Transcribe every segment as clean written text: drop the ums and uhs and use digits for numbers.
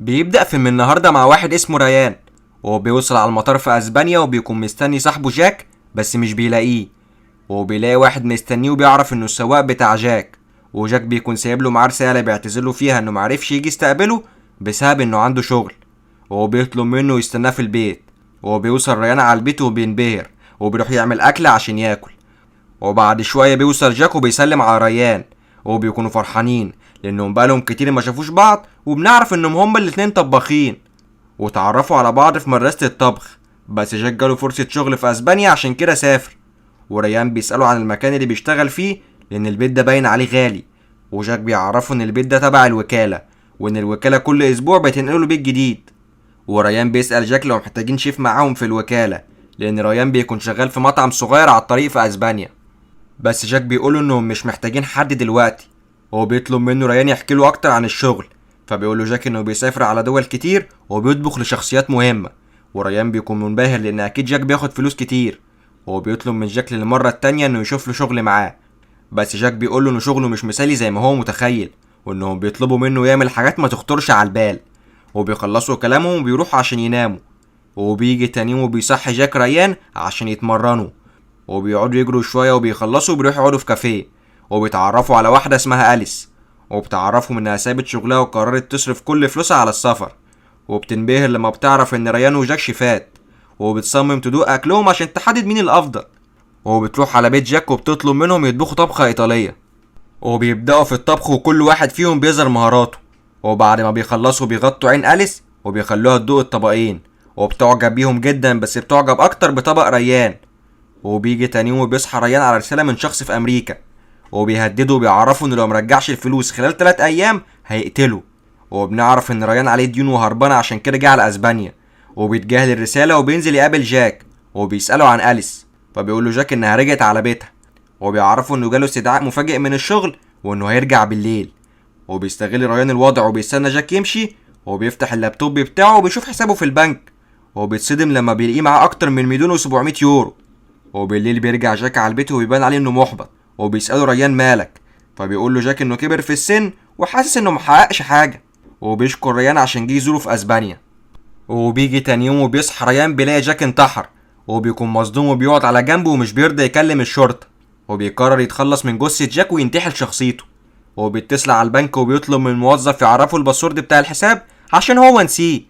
بيبدأ فيلم النهاردة مع واحد اسمه ريان، وهو بيوصل على المطار في اسبانيا وبيكون مستني صاحبه جاك بس مش بيلاقيه. وهو بيلاقي واحد مستنيه وبيعرف انه السواق بتاع جاك، وجاك بيكون سايب له معاه رسالة بيعتذرله فيها انه معرفش يجي يستقبله بسبب انه عنده شغل، وهو بيطلب منه يستناه في البيت. وهو بيوصل ريان على البيت وبينبهر وبيروح يعمل اكل عشان ياكل. وبعد شوية بيوصل جاك وبيسلم على ريان، وبيكونوا فرحانين لانهم بقالهم كتير ما شافوش بعض، وبنعرف انهم هما الاتنين طباخين وتعرفوا على بعض في مدرسة الطبخ. بس جاك جاله فرصة شغل في اسبانيا عشان كده سافر، وريان بيسأله عن المكان اللي بيشتغل فيه لان البيت ده باين عليه غالي. وجاك بيعرفه ان البيت ده تبع الوكالة، وان الوكالة كل اسبوع بتنقله بيت جديد. وريان بيسأل جاك لو محتاجين شيف معاهم في الوكالة، لان ريان بيكون شغال في مطعم صغير على الطريق في اسبانيا. بس جاك بيقوله انهم مش محتاجين حد دلوقتي. هو بيطلب منه ريان يحكي له اكتر عن الشغل، فبيقوله جاك انه بيسافر على دول كتير وبيطبخ لشخصيات مهمة. وريان بيكون منبهر لان اكيد جاك بياخد فلوس كتير. هو بيطلب من جاك للمرة التانية انه يشوف له شغل معاه، بس جاك بيقوله انه شغله مش مثالي زي ما هو متخيل، وانهم بيطلبوا منه يعمل حاجات ما تخطرش على البال. وبيخلصوا كلامهم وبيروحوا عشان يناموا. وبيجي تاني يوم وبيصحي جاك ريان عشان يتمرنوا، وبيقعدوا يجروا شوية وبيخلصوا وبيروحوا يقعدوا في كافيه. وبيتعرفوا على واحدة اسمها أليس، وبتعرفهم انها سابت شغلها وقررت تصرف كل فلوسها على السفر. وبتنبهر لما بتعرف ان ريان وجاك شيفات، وبتصمم تدوق اكلهم عشان تحدد مين الافضل. وبتروح على بيت جاك وبتطلب منهم يطبخوا طبخة ايطالية، وبيبدأوا في الطبخ وكل واحد فيهم بيظهر مهاراته. وبعد ما بيخلصوا بيغطوا عين أليس وبيخلوها تدوق الطبقين، وبتعجب بيهم جدا بس بتعجب اكتر بطبق ريان. وبيجي تاني يوم وبيصحى ريان على رسالة من شخص في امريكا، وبيهدده وبيعرفه انه لو مرجعش الفلوس خلال 3 ايام هيقتله. وبنعرف ان ريان عليه ديون وهربان عشان كده جه على اسبانيا. وبيتجاهل الرسالة وبينزل يقابل جاك، وبيسأله عن أليس، فبيقول له جاك انها رجعت على بيتها. وبيعرفه انه جاله استدعاء مفاجئ من الشغل وانه هيرجع بالليل. وبيستغل ريان الوضع وبيستنى جاك يمشي، وبيفتح اللابتوب بتاعه وبيشوف حسابه في البنك. وبيتصدم لما بيلاقيه معاه اكتر من 1,700 يورو. وبالليل بيرجع جاك على البيت وبيبان عليه انه محبط، وبيسأله ريان مالك، فبيقول له جاك انه كبر في السن وحاسس انه محققش حاجة. وبيشكر ريان عشان جه يزوره في اسبانيا. وبيجي تاني يوم وبيصحى ريان بيلاقي جاك انتحر، وبيكون مصدوم وبيقعد على جنبه ومش بيرضى يكلم الشرطة. وبيقرر يتخلص من جثة جاك وينتحل شخصيته. وبيتصل على البنك وبيطلب من الموظف يعرفه الباسورد بتاع الحساب عشان هو نسيه.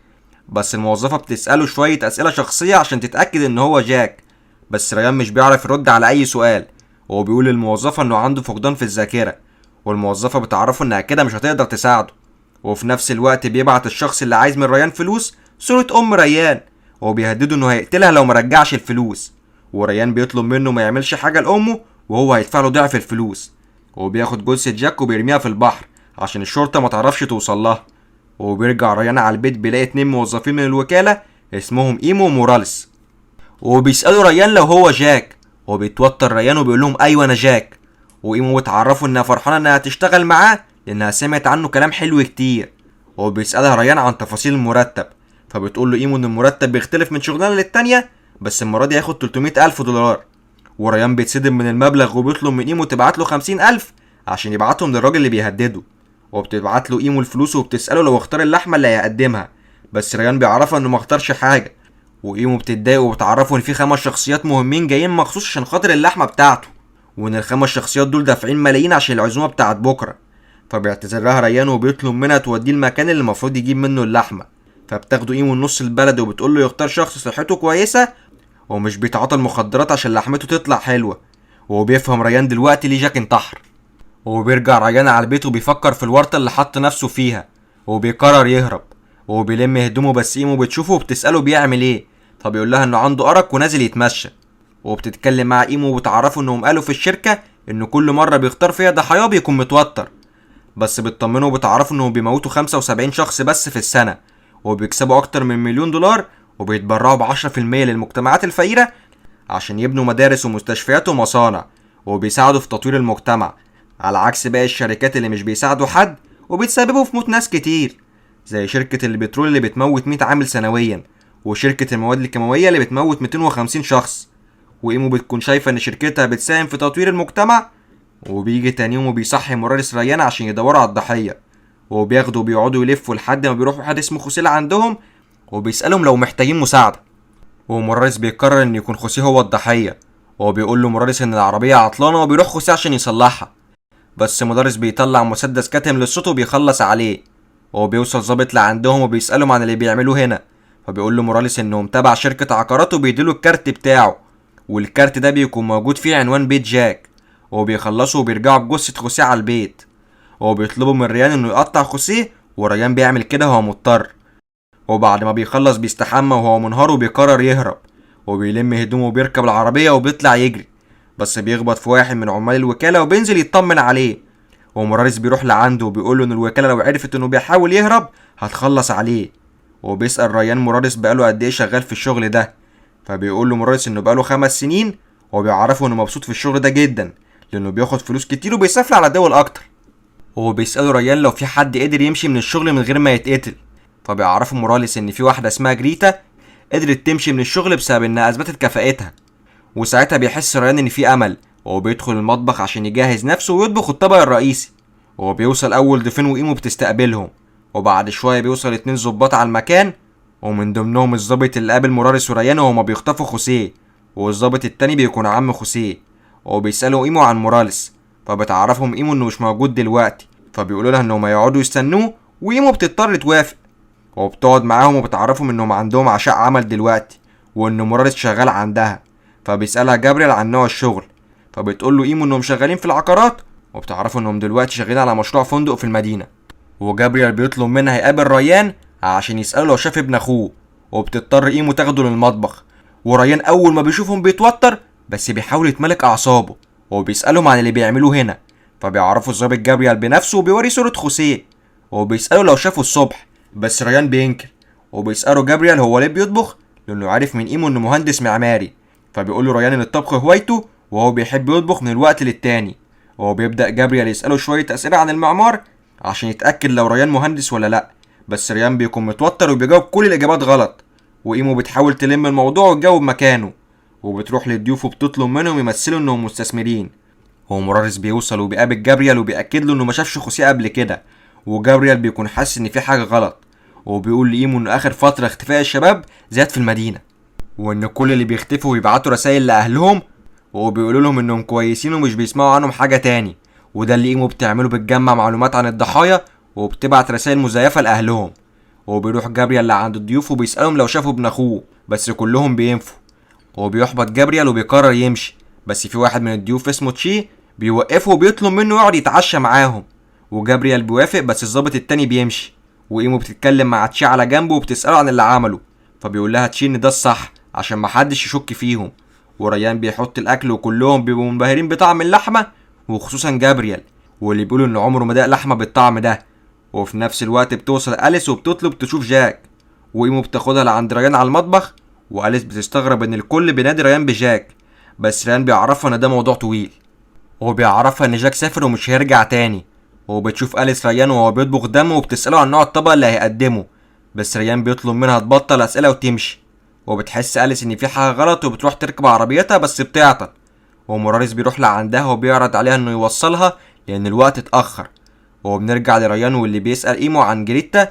بس الموظفة بتسأله شوية أسئلة شخصية عشان تتأكد ان هو جاك، بس ريان مش بيعرف يرد على اي سؤال. وهو بيقول للموظفة انه عنده فقدان في الذاكرة، والموظفة بتعرفه انها كده مش هتقدر تساعده. وفي نفس الوقت بيبعت الشخص اللي عايز من ريان فلوس صورة ام ريان، وهو بيهدده انه هيقتلها لو مرجعش الفلوس. وريان بيطلب منه ما يعملش حاجة لامه وهو هيدفع له ضعف الفلوس. وبياخد جثة جاك وبيرميها في البحر عشان الشرطة ما تعرفش توصل لها. وبيرجع ريان على البيت بيلاقي 2 موظفين من الوكالة اسمهم ايمو وموراليس، وبيسألوا ريان لو هو جاك. وبيتوتر ريان وبيقول لهم ايوه انا جاك. وايمو بتعرفوا انها فرحانه انها تشتغل معاه لانها سمعت عنه كلام حلو كتير. وبيسألها ريان عن تفاصيل المرتب، فبتقول له ايمو ان المرتب بيختلف من شغلانه للتانيه، بس المره دي هياخد 300,000 دولار. وريان بيتصدم من المبلغ وبيطلب من ايمو تبعت له 50,000 عشان يبعتهم للراجل اللي بيهدده. وبتبعت له ايمو الفلوس وبتسأله لو اختار اللحمه اللي هيقدمها، بس ريان بيعرفها انه ما اختارش حاجه. وايمو بتتضايق وبتعرفه ان في 5 شخصيات مهمين جايين مخصوص عشان خاطر اللحمه بتاعته، وان ال5 شخصيات دول دافعين ملايين عشان العزومه بتاعت بكره. فبيعتذر لها ريان وبيطلب منها توديه المكان اللي المفروض يجيب منه اللحمه. فبتاخده ايمو نص البلد وبتقول له يختار شخص صحته كويسه ومش بيتعاطى المخدرات عشان لحمته تطلع حلوه. وبيفهم ريان دلوقتي ليه جاك انتحر. وبيرجع ريان على البيت وبيفكر في الورطه اللي حط نفسه فيها، وبيقرر يهرب. وبيلم هدومه بس ايمو بتشوفه وبتسأله بيعمل ايه، فبيقول لها انه عنده ارق ونازل يتمشى. وبتتكلم مع ايمو وبتعرفه انهم قالوا في الشركة انه كل مرة بيختار فيها ضحاياه بيكون متوتر، بس بتطمنه وبتعرفه انهم بيموتوا 75 شخص بس في السنة، وبيكسبوا اكتر من 1,000,000 دولار، وبيتبرعوا ب10% للمجتمعات الفقيرة عشان يبنوا مدارس ومستشفيات ومصانع، وبيساعدوا في تطوير المجتمع، على عكس باقي الشركات اللي مش بيساعدوا حد وبيتسببوا في موت ناس كتير، زي شركة البترول اللي بتموت 100 عامل سنويا، وشركة المواد الكيماوية اللي بتموت 250 شخص. وإيمو بتكون شايفة إن شركتها بتساهم في تطوير المجتمع. وبيجي تاني يوم وبيصحي موراليس ريان عشان يدوروا على الضحية، وبياخدوا وبيقعدوا يلفوا لحد ما بيروح واحد اسمه خوسيه عندهم وبيسألهم لو محتاجين مساعدة. وموراليس بيقرر ان يكون خوسيه هو الضحية، وبيقول له موراليس ان العربية عطلانة وبيروح خوسيه عشان يصلحها. بس موراليس بيطلع مسدس كاتم للصوت وبيخلص عليه. وبيوصل ظابط لعندهم وبيسألهم عن اللي بيعملوه هنا، فبيقول له موراليس انهم تبع شركة عقارات وبيديله الكارت بتاعه، والكارت ده بيكون موجود فيه عنوان بيت جاك. وبيخلصوا وبيرجعوا بجثة خوسيه على البيت، وبيطلبوا من ريان انه يقطع خوسيه، وريان بيعمل كده وهو مضطر. وبعد ما بيخلص بيستحمى وهو منهار وبيقرر يهرب، وبيلم هدومه وبيركب العربية وبيطلع يجري، بس بيخبط في واحد من عمال الوكالة وبينزل يطمن عليه. وموراليس بيروح لعنده وبيقوله ان الوكالة لو عرفت انه بيحاول يهرب هتخلص عليه. وبيسأل ريان موراليس بقاله قد ايه شغال في الشغل ده، فبيقول له موراليس انه بقاله 5 سنين، وبيعرفه انه مبسوط في الشغل ده جدا لانه بياخد فلوس كتير وبيسافر على دول اكتر. وبيسأله ريان لو في حد قدر يمشي من الشغل من غير ما يتقتل، فبيعرفوا موراليس ان في واحدة اسمها جريتا قدرت تمشي من الشغل بسبب انها اثبتت كفاءتها. وساعتها بيحس ريان ان في امل، وبيدخل المطبخ عشان يجهز نفسه ويطبخ الطبق الرئيسي. وبيوصل اول ضيفين وايمو بتستقبلهم، وبعد شويه بيوصل 2 ظباط على المكان، ومن ضمنهم الظابط اللي قابل موراليس وريان وهما بيخطفوا خوسيه، والظابط التاني بيكون عم خوسيه. وبيسالوا ايمو عن موراليس، فبتعرفهم ايمو انه مش موجود دلوقتي، فبيقولوا لها انهم يقعدوا يستنوه، وايمو بتضطر توافق. وبتقعد معاهم وبتعرفهم انهم عندهم عشاء عمل دلوقتي، وان موراليس شغال عندها. فبيسألها جابريال عن نوع الشغل، فبتقول له ايمو انهم شغالين في العقارات، وبتعرفوا انهم دلوقتي شغالين على مشروع فندق في المدينة. وجابريال بيطلب منها يقابل ريان عشان يسأله لو شاف ابن اخوه، وبتضطر ايمو تاخده للمطبخ. وريان اول ما بيشوفهم بيتوتر، بس بيحاول يتملك اعصابه، وبيسألهم عن اللي بيعملوه هنا. فبيعرفوا الظابط جابريال بنفسه وبيوري صورة خوسيه، وبيسأله لو شافه الصبح، بس ريان بينكر. وبيسأله جابريال هو ليه بيطبخ، لانه عارف من ايمو انه مهندس معماري. فبيقول له ريان ان الطبخ هوايته وهو بيحب يطبخ من الوقت للتاني. وهو بيبدأ جابريال يسأله شوية أسئلة عن المعمار عشان يتأكد لو ريان مهندس ولا لأ، بس ريان بيكون متوتر وبيجاوب كل الإجابات غلط. وإيمو بتحاول تلم الموضوع وتجاوب مكانه، وبتروح للضيوف وبتطلب منهم يمثلوا إنهم مستثمرين. وموراليس بيوصل وبيقابل جابريال وبيأكد له إنه ما شافش خوسيه قبل كده، وجابريال بيكون حاسس إن في حاجة غلط. وبيقول لإيمو إن آخر فترة اختفاء الشباب زاد في المدينة، وإن كل اللي بيختفوا ويبعتوا رسائل لأهلهم، وبيقولوا لهم انهم كويسين ومش بيسمعوا عنهم حاجه تاني. وده اللي ايمو بتعمله، بتجمع معلومات عن الضحايا وبتبعت رسائل مزيفه لاهلهم. وبيروح جابريال لعند الضيوف وبيسالهم لو شافوا ابن اخوه، بس كلهم بينفوا. وبيحبط جابريال وبيقرر يمشي، بس في واحد من الضيوف اسمه تشي بيوقفه وبيطلب منه يقعد يتعشى معاهم. وجابريال بيوافق، بس الظابط التاني بيمشي. وايمو بتتكلم مع تشي على جنبه وبتساله عن اللي عمله، فبيقول لها تشي ان ده الصح عشان محدش يشك فيهم. وريان بيحط الاكل وكلهم بيبقوا منبهرين بطعم اللحمه، وخصوصا جابريال، واللي بيقولوا ان عمره ما داق لحمه بالطعم ده. وفي نفس الوقت بتوصل أليس وبتطلب تشوف جاك، وايمو بتاخدها لعند ريان على المطبخ. وأليس بتستغرب ان الكل بينادي ريان بجاك، بس ريان بيعرفها ان ده موضوع طويل، وبيعرفها ان جاك سافر ومش هيرجع تاني. وبتشوف أليس ريان وهو بيطبخ دم وبتسأله عن نوع الطبق اللي هيقدمه، بس ريان بيطلب منها تبطل أسئلة وتمشي. وبتحس أليس ان في حاجه غلط وبتروح تركب عربيتها، بس بتعطل. وموراليس بيروح لعندها وبيعرض عليها انه يوصلها لان الوقت اتاخر. وبنرجع لريان واللي بيسال ايمو عن جريتا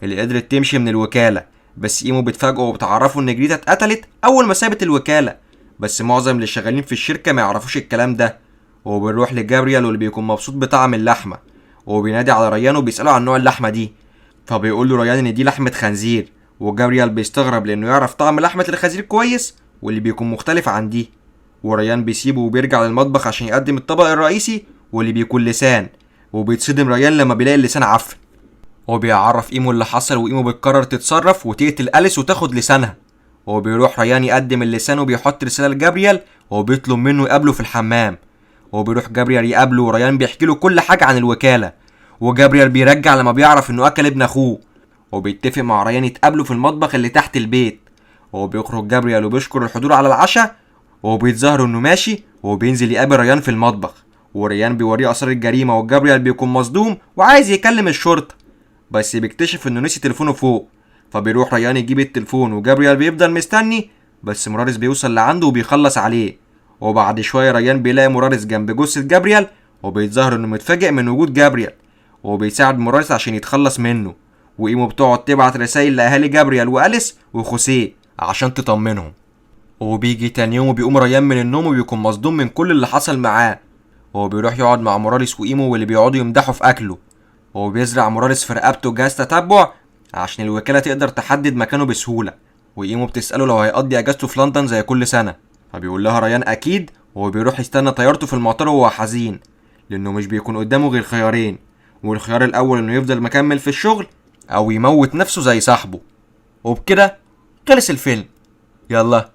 اللي قدرت تمشي من الوكاله، بس ايمو بتفاجئه وبتعرفه ان جريتا اتقتلت اول ما سابت الوكاله، بس معظم اللي شغالين في الشركه ما يعرفوش الكلام ده. وبنروح لجابريال واللي بيكون مبسوط بطعم اللحمه، وبينادي على ريان وبيساله عن نوع اللحمه دي، فبيقول له ريان ان دي لحمه خنزير. وجابريال بيستغرب لانه يعرف طعم لحمه الخنزير كويس واللي بيكون مختلف عن دي. وريان بيسيبه وبيرجع للمطبخ عشان يقدم الطبق الرئيسي واللي بيكون لسان، وبيتصدم ريان لما بيلاقي اللسان عفن. وبيعرف ايمو اللي حصل، وايمو بتقرر تتصرف وتقتل أليس وتاخد لسانها. وبيروح ريان يقدم اللسان وبيحط رساله لجابريال وبيطلب منه يقابله في الحمام. وبيروح جابريال يقابله وريان بيحكي له كل حاجه عن الوكاله. وجابريال بيرجع لما بيعرف انه اكل ابن اخوه، وبيتفق مع ريان يتقابلوا في المطبخ اللي تحت البيت. وبيخرج جابريال وبيشكر الحضور على العشاء، وبيتظاهر انه ماشي، وبينزل يقابل ريان في المطبخ. وريان بيوريه اثار الجريمه، وجابريال بيكون مصدوم وعايز يكلم الشرطه، بس بيكتشف انه نسي تليفونه فوق. فبيروح ريان يجيب التليفون وجابريال بيفضل مستني، بس موراليس بيوصل لعنده وبيخلص عليه. وبعد شويه ريان بيلاقي موراليس جنب جثه جابريال، وبيتظاهر انه متفاجئ من وجود جابريال. وبيساعد موراليس عشان يتخلص منه. وإيمو بتقعد تبعت رسايل لأهالي جابريال وأليس وخوسيه عشان تطمنهم. وبيجي تاني يوم وبيقوم ريان من النوم وبيكون مصدوم من كل اللي حصل معاه. هو بيروح يقعد مع موراليس وإيمو واللي بيقعدوا يمدحوا في أكله. هو بيزرع موراليس في رقبته جهاز تتبع عشان الوكالة تقدر تحدد مكانه بسهولة. وإيمو بتسأله لو هيقضي أجازته في لندن زي كل سنة، فبيقول لها ريان أكيد. وهو بيروح يستنى طيارته في المطار وهو حزين لأنه مش بيكون قدامه غير خيارين، والخيار الأول إنه يفضل مكمل في الشغل أو يموت نفسه زي صاحبه. وبكده خلص الفيلم. يلا